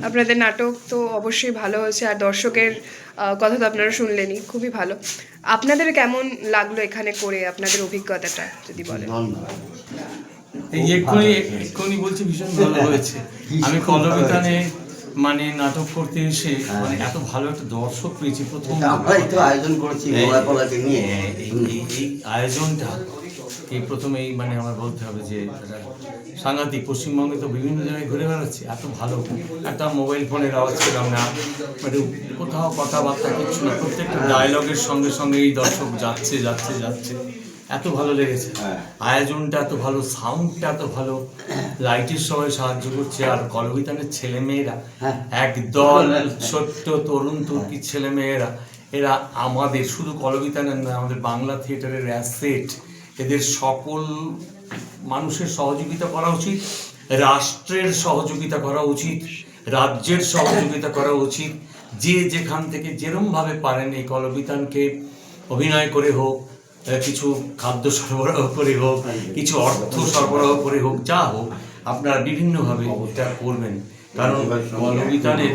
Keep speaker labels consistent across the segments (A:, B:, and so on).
A: আপনাদের নাটক তো অবশ্যই ভালো হয়েছে, আর দর্শকের কথা তো আপনারা শুনলেনই, খুবই ভালো। আপনাদের কেমন লাগলো এখানে করে, আপনাদের অভিজ্ঞতাটা যদি বলেন।
B: এই এক্ষুনি বলছি ভীষণ ভালো হয়েছে। আমি কলবিতানে মানে নাটক করতে এসে মানে এত ভালো একটা দর্শক পেয়েছি প্রথম।
C: আমরাই তো আয়োজন করেছি গোলাপলাকে নিয়ে।
B: এই আয়োজনটা এই প্রথমেই মানে আমার বলতে হবে যে সাংঘাতিক। পশ্চিমবঙ্গে তো বিভিন্ন জায়গায় ঘুরে বেড়াচ্ছে, এত ভালো একটা মোবাইল ফোনের আওয়াজ পেলাম না, মানে কোথাও কথাবার্তা কিচ্ছু না, প্রত্যেকটা ডায়লগের সঙ্গে সঙ্গে এই দর্শক যাচ্ছে যাচ্ছে যাচ্ছে, এত ভালো লেগেছে। আয়োজনটা এত ভালো, সাউন্ডটা এত ভালো, লাইটের সবাই সাহায্য করছে। আর কলবিতানের ছেলেমেয়েরা একদল ছোট্ট তরুণ তুর্কি ছেলেমেয়েরা, এরা আমাদের শুধু কলবিতানের নয়, আমাদের বাংলা থিয়েটারের অ্যাসেট। এদের সকল মানুষের সহযোগিতা করা উচিত, রাষ্ট্রের সহযোগিতা করা উচিত, রাজ্যের সহযোগিতা করা উচিত। যে যেখান থেকে যেরমভাবে পারেন এই কলবিতানকে অভিনয় করে হোক, কিছু খাদ্য সরবরাহ করে হোক, কিছু অর্থ সরবরাহ করে হোক, যা হোক আপনারা বিভিন্নভাবে এটা করবেন। কারণ কলবিতানের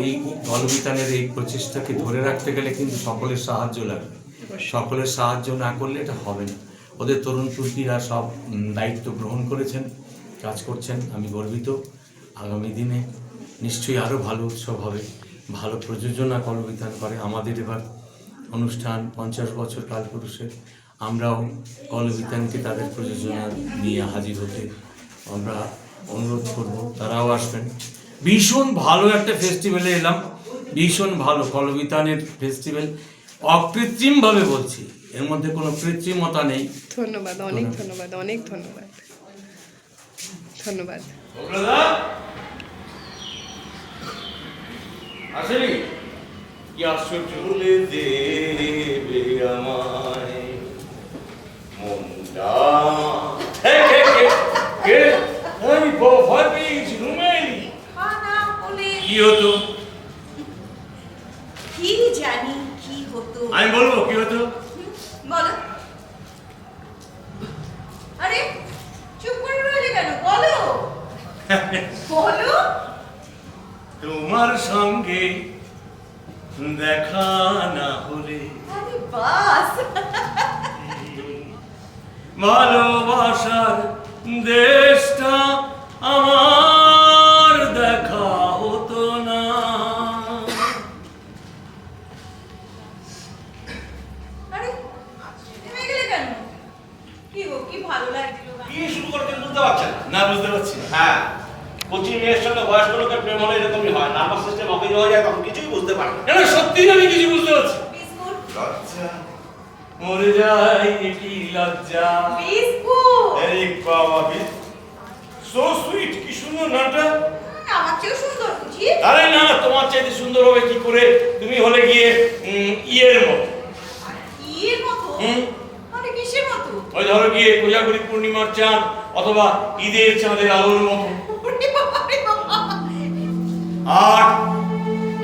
B: এই কলবিতানের এই প্রচেষ্টাকে ধরে রাখতে গেলে কিন্তু সকলের সাহায্য লাগবে। সকলের সাহায্য না করলে এটা হবে না। ওদের তরুণ তুর্কিরা সব দায়িত্ব গ্রহণ করেছেন, কাজ করছেন, আমি গর্বিত। আগামী দিনে নিশ্চয়ই আরও ভালো উৎসব হবে। ভালো প্রযোজনা কলবিতান করে। আমাদের এবার অনুষ্ঠান 50 বছর কালপুরুষের, আমরাও কলবিতানকে তাদের প্রযোজনা নিয়ে হাজির হতে আমরা অনুরোধ করব, তারাও আসবেন। ভীষণ ভালো একটা ফেস্টিভ্যালে এলাম, ভীষণ ভালো কলবিতানের ফেস্টিভ্যাল। অকৃত্রিমভাবে বলছি, এর মধ্যে কোনো কৃত্রিমতা নেই।
A: ধন্যবাদ, অনেক ধন্যবাদ, অনেক ধন্যবাদ, ধন্যবাদ।
B: আসেনি কি আশ্চর্য বলে দেবে আমায় মনটা। আমি ভয় পেয়ে গেছি, রুমে এলি কি হতো?
D: কি জানি কি হতো।
B: আমি বলবো কি হতো?
D: বলো। আরে চুপ করে রইলে কেন? বলো বলো।
B: তোমার সঙ্গে দেখা না হলে
D: আরে বাস,
B: ভালোবাসার দেশটা আমার দেখা হতো না।
D: আরে থেমে গেলে কেন? কি গো, কি ভালো লাগছিল না?
E: কি শুরু করতে বুঝতে পারছেন
B: না বুঝতে পারছি না।
E: হ্যাঁ, কোচিং মেয়ের সঙ্গে বয়স্ক লোকের প্রেম হলে এরকমই হয়, নার্ভাস সিস্টেম অকেজ হয়ে যায়, তখন কিছুই বুঝতে পারে না।
B: কেন সত্যি আমি কিছু বুঝতে পারছি।
D: বিস্কুট
E: আচ্ছা,
B: মরে যাই কি লজ্জা।
D: বিস্কুট
E: এই বাবা সো সুইট, কি সুন্দর নামটা।
D: আমার চেয়েও সুন্দর বুঝি।
E: আরে না, তোমার চাইতে সুন্দর হবে কি করে? তুমি হলে গিয়ে ইয়ের মতো।
D: ইয়ের মতো? মানে কিসের মতো?
E: ওই ধরো গিয়ে কোজাগরি পূর্ণিমার চাঁদ অথবা ঈদের চাঁদের আলোর মতো।
D: ওরে বাবা রে বাবা।
B: আর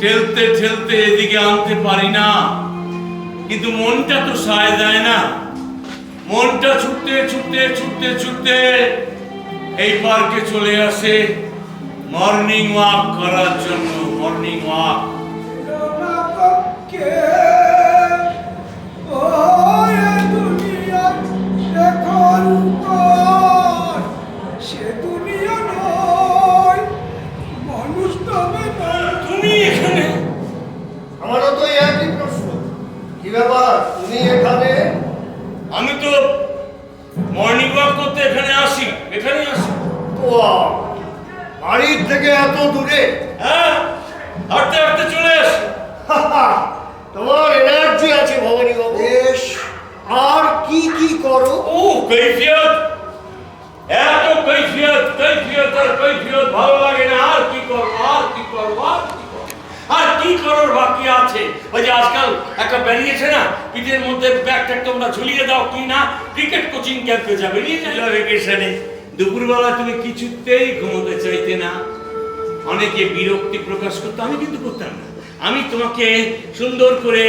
B: ঠেলতে ঠেলতে এদিকে আনতে পারি না, কিন্তু মনটা তো সায় দেয় না। মনটা ছুটতে ছুটতে ছুটতে ছুটতে এই পার্কে চলে আসে মর্নিং ওয়াক করার জন্য। Morning walk. তুমি এখানে?
C: আমারও তো একই প্রশ্ন, কি ব্যাপার তুমি এখানে?
B: আমি তো মর্নিং ওয়াক করতে এখানে আসি, এখানেই আসি।
C: বাড়ির থেকে এত দূরে?
B: হ্যাঁ, হাঁটতে হাঁটতে চলে আসি।
C: তোমার এনার্জি আছে ভবানী বাবু। বেশ, আর কি কি করো?
B: ও কৈফিয়ত, এত কৈফিয়ত, কৈফিয়ত আর কৈফিয়ত ভালো লাগে না। আর কি করবো, আর কি করবো, আর কি করবো, আর কি করার বাকি আছে? ওই যে আজকাল একটা বেরিয়েছে না, পিঠের মধ্যে ব্যাগটা তোমরা ঝুলিয়ে দাও, কি না ক্রিকেট কোচিং ক্যাম্পে যাবে, নিয়ে যাবে ভেকেশনে। দুপুরবেলা তুমি কিছুতেই ঘুমোতে চাইতে না, অনেকে বিরক্তি প্রকাশ করতো, আমি কিন্তু করতাম না। আমি তোমাকে সুন্দর করে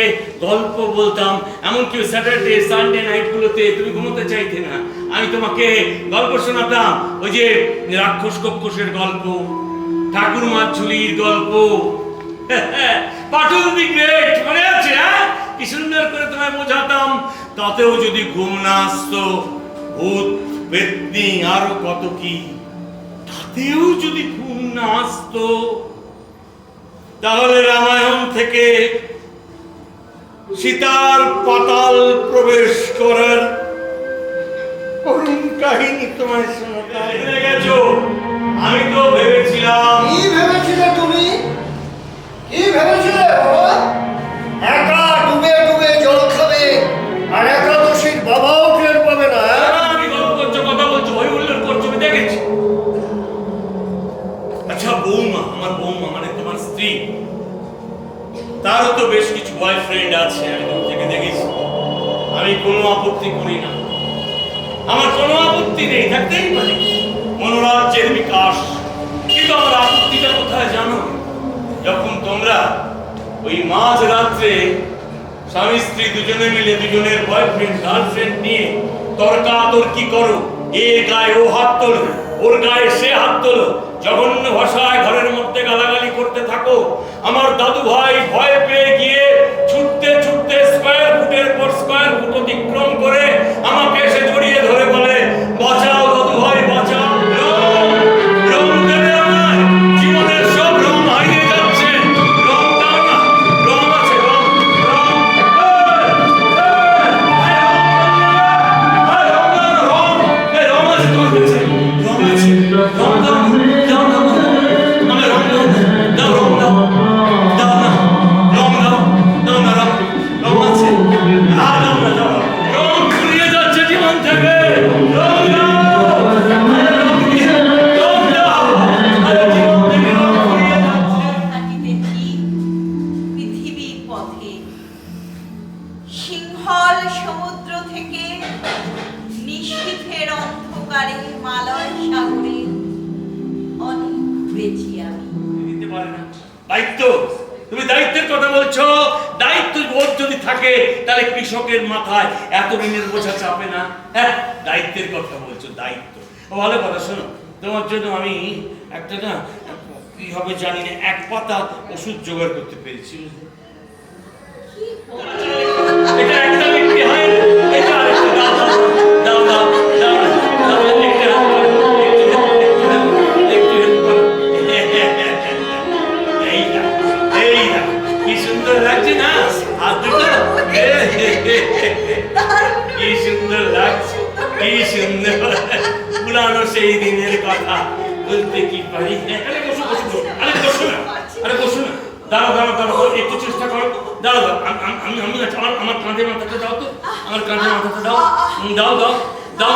B: গল্প বলতাম, এমনকি স্যাটারডে সানডে নাইটগুলোতে তুমি ঘুমোতে চাইতে না, আমি তোমাকে গল্প শোনাতাম। ওই যে রাক্ষস কক্ষসের গল্প,
F: ঠাকুরমার ঝুলির গল্প, পাটল দি গ্রেট, মনে আছে? হ্যাঁ, কি সুন্দর করে তোমায় বোঝাতাম। তাতেও যদি ঘুম না আসতো, ভূত পেতনি আরো কত কি, তাতেও যদি ঘুম না আসতো, তাহলে রামায়ণ থেকে সীতার পাতাল প্রবেশ করার করুণ কাহিনী তোমায় শোনাতে ভুলে গেছো। আমি তো ভেবেছিলাম।
C: কি ভেবেছিলে তুমি? কি ভেবেছিলে বাবা? একা ডুবে ডুবে জল খাবে আর একাদশীর বাবাও টের পাবে না?
F: আমি গল্প করছো, কথা বলছো, ওই উল্লেখ করছো, আমি দেখেছি। আচ্ছা, বৌমা, আমার বৌমা মানে তোমার স্ত্রী, তারও তো বেশ কিছু বয়ফ্রেন্ড আছে, আমি দূর থেকে দেখেছি। আমি কোনো আপত্তি করি না, আমার কোনো আপত্তি নেই, থাকতেই পারে মনোরাজ্যের বিকাশ। কিন্তু আমার আপত্তিটা কোথায় জানো? যখন তোমরা ওই মাঝ রাত্রে স্বামী স্ত্রী দুজনে মিলে দুজনের বয়ফ্রেন্ড গার্লফ্রেন্ড নিয়ে তর্কাতর্কি করো, এর গায়ে ও হাত তোলো, ওর গায়ে সে হাত তোলো, জঘন্য ভাষায় ঘরের মধ্যে গালাগালি করতে থাকো। আমার দাদু ভাই ভয় পেয়ে গিয়ে ছুটতে ছুটতে স্কয়ার ফুটের পর স্কয়ার ফুট অতিক্রম করে আমাকে এসে জড়িয়ে ধরে বলে, বাঁচাও দাদু ভাই, বাঁচাও, রং দেবে আমায়, জীবনের সব রং হারিয়ে যাচ্ছে, রং দাও না, রং আছে, রং, রং, রং আছে তোর কাছে, রং আছে, রং দাও, দাও না, আমি রং দাও, দাও রং দাও, দাও না, রং দাও, দাও না, রং আছে, দাও না, দাও, রং ফুরিয়ে যাচ্ছে জীবন থেকে, রং দাও, রং দাও, আরে জীবন থেকে রং ফুরিয়ে যাচ্ছে।
D: থাকিতেছি পৃথিবীর পথে, সিংহল সমুদ্র থেকে নিশীথের অন্ধকারে মালয় সাগরে অনেক ঘুরেছি আমি।
F: দিতে পারে না দায়িত্ব। তুমি দায়িত্বের কথা বলছো, দায়িত্ব বোধ যদি থাকে তাহলে কৃষকের মাথায় এত ঋণের বোঝা চাপে না। হ্যাঁ, দায়িত্বের কথা বলছো, দায়িত্ব। ও ভালো কথা, শোনো, তোমার জন্য আমি একটা না কি হবে জানি না, এক পাতা ওষুধ জোগাড় করতে পেরেছি। এটা একটা বিক্রি হয় না, এটা আরেকটা দাও, দাও, দাও, দাও, দাও, দাও, একটা কি সুন্দর লাগছে না হাত দুটো, কি সুন্দর লাগছে, কি সুন্দর পুরানো সেই দিনের কথা বলতে কি পারি। আরে বসো, বসো, বসো, আরে বসো না, আরে বসো না, দাঁড়াও, দাঁড়াও, দাঁড়াও, একটু চেষ্টা করো, দাঁড়াও, আমি আমি আমার কাঁধে মাথাটা দাও তো, আমার কাঁধে মাথাটা দাও, দাও, দাও, দাও,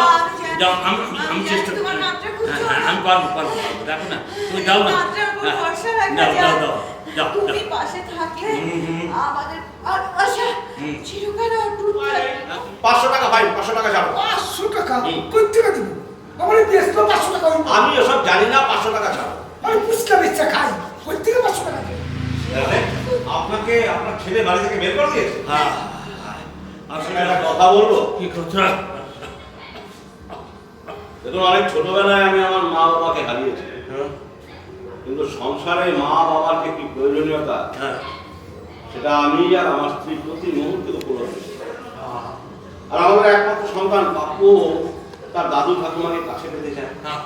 F: দাও, আমি চেষ্টা করি, হ্যাঁ, আমি পারবো, পারবো, দেখো না, তুমি দাও না, দাও, দাও, দাও, দাও,
D: তুমি
F: দাও।
D: পাশে থাকলে আমাদের ভালোবাসা চিরকাল অটুট থাকবে।
E: 500 টাকা ভাই, 500 টাকা ছাড়ো।
G: 500 টাকা কই থেকে দিব? আমার এই দেশ তো 500 টাকা হইব।
E: আমি ওসব জানি না, 500 টাকা ছাড়ো।
G: আমি পুচকা বেচা খাই, কই থেকে 500 টাকা দিব?
E: তাহলে আপনাকে আপনার ছেলে বাড়ি থেকে বের করে দিয়েছে?
F: হ্যাঁ,
E: আসলে একটা কথা বলবো।
F: কি কথা?
E: দেখুন, অনেক ছোটবেলায় আমি আমার মা বাবাকে হারিয়েছি, কিন্তু সংসারে মা বাবার যে কি প্রয়োজনীয়তা,
F: হ্যাঁ,
E: সেটা আমি আর আমার স্ত্রী প্রতি মুহূর্তে উপলব্ধ করি। আর আমাদের একমাত্র সন্তান বাপু তার দাদু ঠাকুমাকে কাছে পেতে চায়।
F: হ্যাঁ।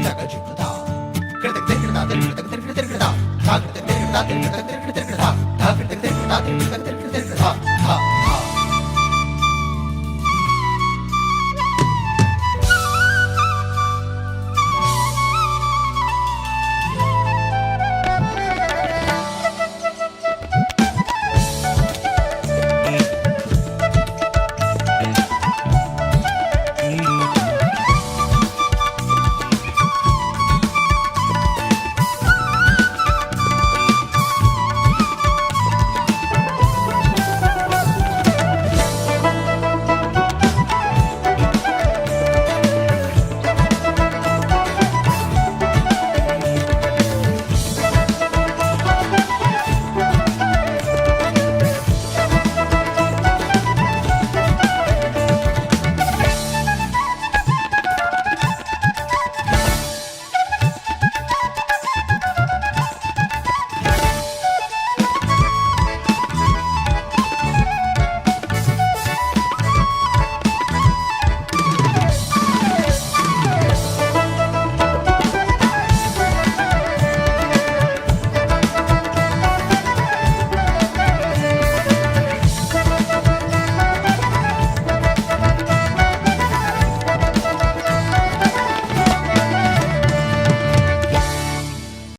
H: টাকা চিহ্ন